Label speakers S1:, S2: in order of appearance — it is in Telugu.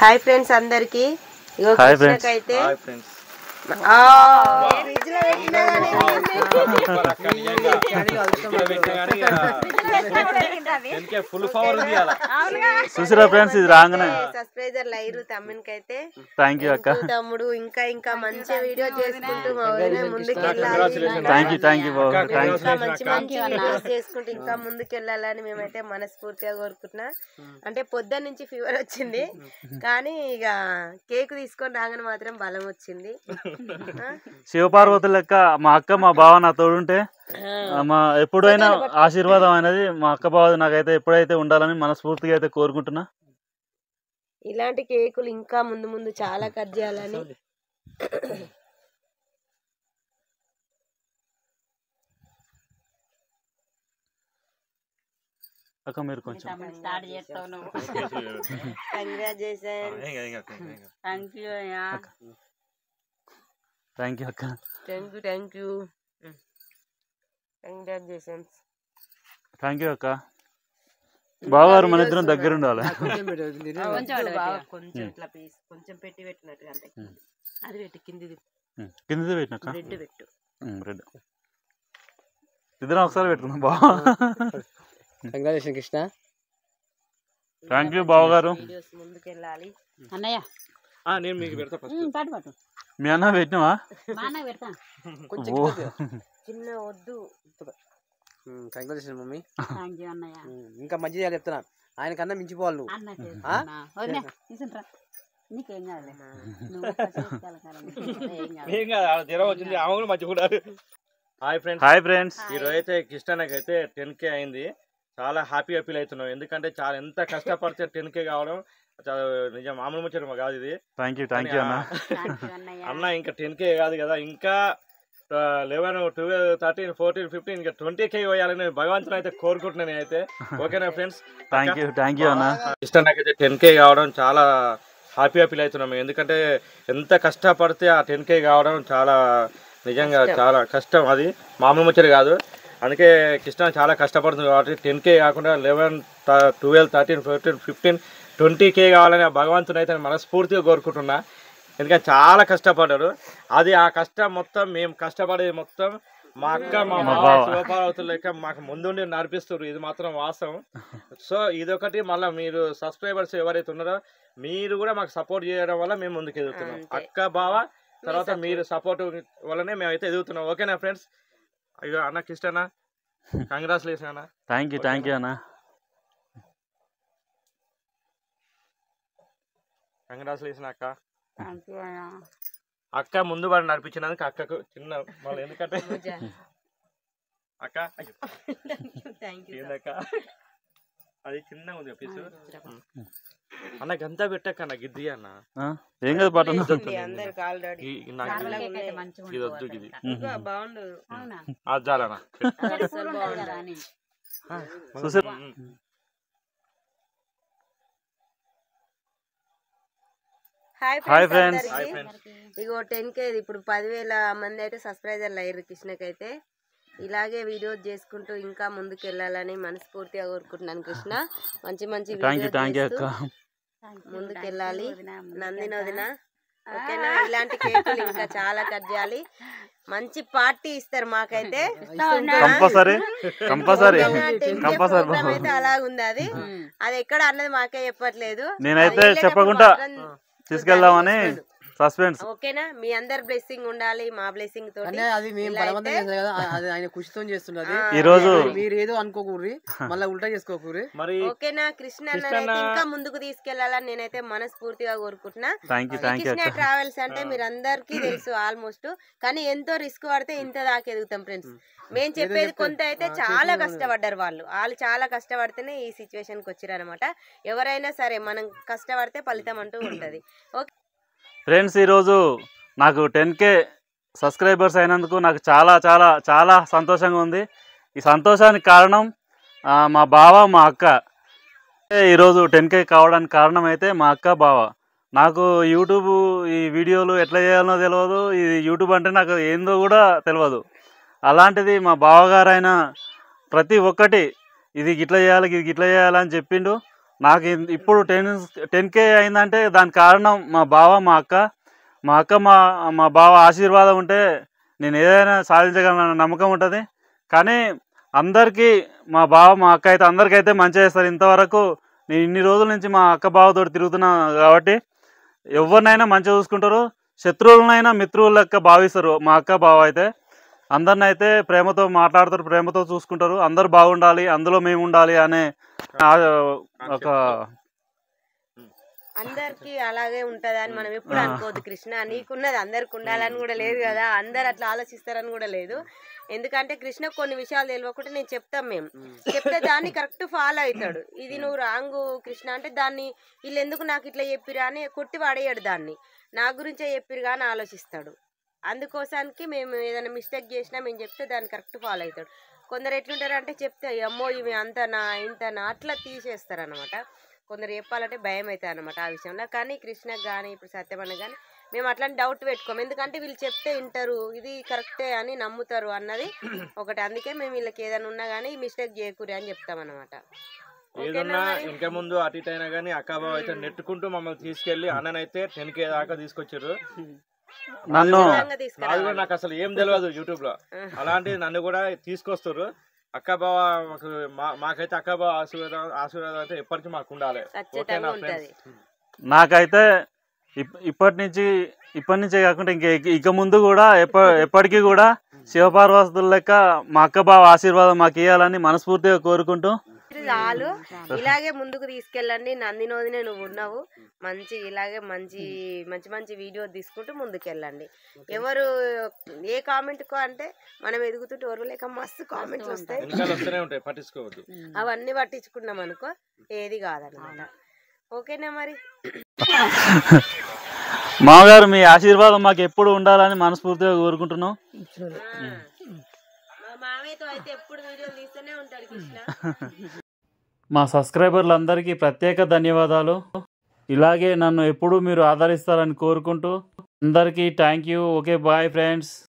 S1: హాయ్ ఫ్రెండ్స్ అందరికి ఇగో కృష్ణకైతే
S2: హాయ్ ఫ్రెండ్స్
S3: చూసిరా ఫ్రెండ్స్ ఇది రాగానే
S1: సబ్స్క్రైబర్ లైరు తమ్మునికైతే
S3: థ్యాంక్ యూ అక్క
S1: తమ్ముడు ఇంకా మంచి వీడియో చేసుకుంటూ మా వదిన ముందుకెళ్ళాలి
S3: థ్యాంక్ యూ బాబు
S1: మంచి మంచి వీడియోస్ చేసుకుంటూ ఇంకా ముందుకెళ్ళాలని మేమైతే మనస్ఫూర్తిగా కోరుకుంటున్నా. అంటే పొద్దున్న నుంచి ఫీవర్ వచ్చింది కానీ ఇక కేక్ తీసుకొని రాగానే మాత్రం బలం వచ్చింది.
S3: శివపార్వతుల లెక్క మా అక్క మా బావ నా తోడుంటే మా ఎప్పుడైనా ఆశీర్వాదం అనేది మా అక్క బావ నాకైతే ఎప్పుడైతే ఉండాలని మనస్ఫూర్తిగా అయితే కోరుకుంటున్నా.
S1: ఇలాంటి కేకులు ఇంకా ముందు ముందు చాలా కట్ చేయాలని
S3: అక్క మీరు కొంచెం థ్యాంక్ యూ అక్క
S1: thank you congratulations.
S3: Thank you అక్క. బావగారు మన ఇద్దరం దగ్గర ఉండాలి.
S1: కొంచెం ఇట్లా పీస్ కొంచెం పెట్టి పెట్టినట్టుగా అంతే. అది పెట్టి కిందిది
S3: పెట్టినాక
S1: రెడ్ పెట్టు.
S3: రెడ్ ఇద్దరం ఒకసారి పెట్టుకున్నాం బావ.
S2: కంగ్రాచులేషన్ కృష్ణ.
S3: థ్యాంక్ యూ బావగారు.
S1: ముందుకెళ్ళాలి
S4: అన్నయ్య.
S2: నేను మీకు పెడతా ఫస్ట్.
S3: మీ అన్న పెట్టినావా?
S1: చిన్న వద్దు.
S2: Congratulation mummy.
S4: థ్యాంక్ యూ అన్నయ్య.
S2: ఇంకా మంచిగా చెప్తున్నా, ఆయన కన్నా మించిపోవాలి నువ్వు.
S4: నీకేం కాదు,
S2: జ్వరం వచ్చింది ఆమె మంచిగా.
S3: Hi friends.
S2: ఈరోజు అయితే కృష్ణకైతే 10K అయింది. చాలా హ్యాపీగా ఫీల్ అవుతున్నాం, ఎందుకంటే చాలా ఎంత కష్టపడితే 10K కావడం నిజం మామూలు ముచ్చట కాదు ఇది.
S3: థ్యాంక్ యూ అన్న.
S2: అన్న ఇంకా 10K కాదు కదా, ఇంకా 11, 12, 13, 14, 15 ఇంకా 20K వేయాలని భగవంతుని అయితే కోరుకుంటున్నాను అయితే. ఓకేనా ఫ్రెండ్స్?
S3: థ్యాంక్ యూ అన్న.
S2: కృష్ణకైతే 10K కావడం చాలా హ్యాపీగా ఫీల్ అవుతున్నాము, ఎందుకంటే ఎంత కష్టపడితే ఆ 10K కావడం చాలా నిజంగా చాలా కష్టం, అది మామూలు ముచ్చట కాదు. అందుకే కృష్ణ చాలా కష్టపడుతుంది కాబట్టి 10K కాకుండా 11, 12, 13, 14, 15, 20K కావాలని భగవంతుని అయితే మనస్ఫూర్తిగా కోరుకుంటున్నా. ఎందుకంటే చాలా కష్టపడ్డాడు, అది ఆ కష్టం మొత్తం మేము కష్టపడేది మొత్తం మా అక్క మా శివపార్వతుల లెక్క మాకు ముందుండి నడిపిస్తారు, ఇది మాత్రం వాస్తవం. సో ఇదొకటి. మళ్ళీ మీరు సబ్స్క్రైబర్స్ ఎవరైతే ఉన్నారో మీరు కూడా మాకు సపోర్ట్ చేయడం వల్ల మేము ముందుకు ఎదుగుతున్నాం. అక్క బావ తర్వాత మీరు సపోర్ట్ వల్లనే మేమైతే ఎదుగుతున్నాం. ఓకేనా ఫ్రెండ్స్? అయ్యో అన్న కృష్ణ కంగ్రాచులేషన్ అన్న.
S3: థ్యాంక్ యూ అన్న.
S2: కంగ్రాచులేషన్ అక్క. అక్క ముందు వాడు నడిపించినందుకు అక్కకు చిన్న మళ్ళీ ఎందుకంటే అక్క ఏందక్క అది చిన్నగా ఉంది పీసు అన్న గంతా పెట్టక్క అన్న గిద్ది అన్న
S3: ఏం కదా పాట
S2: ఇది వద్దు ఇది
S1: బాగుండు
S2: అది చాలన్నా.
S1: Hi friends. ఇగో 10K ఇప్పుడు 10,000 మంది అయితే సబ్స్క్రైబర్లు అయ్యారు కృష్ణకైతే. ఇలాగే వీడియోస్ చేసుకుంటూ ఇంకా ముందుకు వెళ్ళాలని మనస్ఫూర్తిగా కోరుకుంటున్నాను. కృష్ణ మంచి మంచి ముందుకు వెళ్ళాలి. నందిని వదిన ఓకేనా? ఇలాంటి కేకులు ఇంకా చాలా కట్ చేయాలి. మంచి పార్టీ ఇస్తారు మాకైతే అయితే అలా ఉంది. అది ఎక్కడ అన్నది మాకే చెప్పట్లేదు,
S3: నేనైతే చెప్పకుండా తీసుకెళ్దామని సస్పెన్స్.
S1: ఓకేనా? మీ అందరి బ్లెస్సింగ్ ఉండాలి, మా బ్లెస్సింగ్ తోటి.
S2: అది మేము బలవంతం చేస్తాం కదా, అది ఆయన ఖుషితో చేస్తున్నది.
S3: ఈ రోజు
S2: మీరు ఏదో అనుకోకూరి, మళ్ళీ ఉల్టా చేసుకోకూరి. మరి
S1: ఓకేనా? కృష్ణ ఇంకా ముందుకు తీసుకెళ్లాలని నేనైతే మనస్ఫూర్తిగా కోరుకుంటున్నా. కృష్ణ ట్రావెల్స్ అంటే మీరు అందరికీ తెలుసు ఆల్మోస్ట్, కానీ ఎంతో రిస్క్ పడితే ఇంత దాకా ఎదుగుతాం ఫ్రెండ్స్. మేము చెప్పేది కొంత అయితే చాలా కష్టపడ్డారు వాళ్ళు చాలా కష్టపడితేనే ఈ సిచ్యువేషన్ కి వచ్చారు అనమాట. ఎవరైనా సరే మనం కష్టపడితే ఫలితం అంటూ ఉంటది. ఓకే
S3: ఫ్రెండ్స్, ఈరోజు నాకు 10K సబ్స్క్రైబర్స్ అయినందుకు నాకు చాలా చాలా చాలా సంతోషంగా ఉంది. ఈ సంతోషానికి కారణం మా బావ మా అక్క. ఈరోజు 10K కావడానికి కారణం అయితే మా అక్క బావ. నాకు యూట్యూబ్ ఈ వీడియోలు ఎట్లా చేయాలనో తెలియదు, ఈ యూట్యూబ్ అంటే నాకు ఏందో కూడా తెలియదు. అలాంటిది మా బావగారైన ప్రతి ఒక్కటి ఇది గిట్లా చేయాలి ఇది గిట్లా చేయాలని చెప్పిండు. నాకు ఇప్పుడు 10K అయిందంటే దానికి కారణం మా బావ మా అక్క మా బావ ఆశీర్వాదం ఉంటే నేను ఏదైనా సాధించగలనన్న నమ్మకం ఉంటుంది. కానీ అందరికీ మా బావ మా అక్క అయితే అందరికైతే మంచిగా చేస్తారు. ఇంతవరకు నేను ఇన్ని రోజుల నుంచి మా అక్క బావతో తిరుగుతున్నా కాబట్టి ఎవరినైనా మంచిగా చూసుకుంటారు. శత్రువులనైనా మిత్రుల లెక్క భావిస్తారు. మా అక్క బావ అయితే అందరిని అయితే ప్రేమతో మాట్లాడతారు, ప్రేమతో చూసుకుంటారు. అందరు బాగుండాలి, అందులో మేము ఉండాలి అనే ఒక
S1: అందరికి అలాగే ఉంటదని మనం ఎప్పుడు అనుకోవద్దు కృష్ణ. నీకున్నది అందరికి ఉండాలని కూడా లేదు కదా, అందరు అట్లా ఆలోచిస్తారని కూడా లేదు. ఎందుకంటే కృష్ణ కొన్ని విషయాలు తెలియకుండా నేను చెప్తాం, మేము చెప్తే దాన్ని కరెక్ట్ ఫాలో అవుతాడు. ఇది నువ్వు రాంగు కృష్ణ అంటే దాన్ని వీళ్ళు ఎందుకు నాకు ఇట్లా చెప్పిరా అని కొట్టి పడేయడు, దాన్ని నా గురించే చెప్పిరుగా అని ఆలోచిస్తాడు. అందుకోసానికి మేము ఏదైనా మిస్టేక్ చేసినా మేము చెప్తే దాన్ని కరెక్ట్ ఫాలో అవుతాడు. కొందరు ఎట్లుంటారు అంటే చెప్తే అమ్మో ఇవి అంతనా ఇంతనా అట్లా తీసేస్తారనమాట. కొందరు చెప్పాలంటే భయం అవుతుంది అనమాట ఆ విషయంలో. కానీ కృష్ణకు కానీ ఇప్పుడు సత్యమన్న కానీ మేము అట్లాంటి డౌట్ పెట్టుకోము. ఎందుకంటే వీళ్ళు చెప్తే వింటారు, ఇది కరెక్టే అని నమ్ముతారు అన్నది ఒకటి. అందుకే మేము వీళ్ళకి ఏదైనా ఉన్నా కానీ మిస్టేక్ చేయకూరి అని చెప్తాం అనమాట.
S2: ఏదన్నా ఇంకా ముందు అటు ఇటు అయినా కానీ అక్కాబావ అయితే నెట్టుకుంటూ మమ్మల్ని తీసుకెళ్లి అన్ననైతే 10K దాకా తీసుకొచ్చారు. నాకు అసలు ఏం తెలియదు యూట్యూబ్ లో, అలాంటి నన్ను కూడా తీసుకొస్తారు. అక్కాబావ మాకైతే అక్కాబావ ఆశీర్వాదం అయితే ఎప్పటికీ మాకు ఉండాలి.
S3: నాకైతే ఇప్పటి నుంచే కాకుండా ఇక ముందు కూడా ఎప్పటికీ కూడా శివపార్వతుల లెక్క మా అక్క బావ ఆశీర్వాదం మాకు ఇవ్వాలని మనస్ఫూర్తిగా కోరుకుంటూ
S1: చాలు. ఇలాగే ముందుకు తీసుకెళ్ళండి. నందినోదినే నువ్వు ఉన్నావు, మంచి ఇలాగే మంచి మంచి మంచి వీడియో తీసుకుంటూ ముందుకెళ్ళండి. ఎవరు ఏ కామెంట్ కో అంటే మనం ఎదుగుతుంటే ఎవరు లేక మస్తు కామెంట్స్ వస్తాయి, అవన్నీ పట్టించుకున్నాం అనుకో ఏది కాదన్నమాట. ఓకేనా మరి
S3: మామగారు మీ ఆశీర్వాదం మాకు ఎప్పుడు ఉండాలని మనస్ఫూర్తిగా కోరుకుంటున్నాం.
S1: మామయ్యతో అయితే ఎప్పుడు వీడియోలు తీస్తూనే ఉంటాడు కృష్ణ.
S3: మా సబ్స్క్రైబర్లందరికీ ప్రత్యేక ధన్యవాదాలు. ఇలాగే నన్ను ఎప్పుడూ మీరు ఆదరిస్తారని కోరుకుంటూ అందరికీ thank you. Okay bye friends.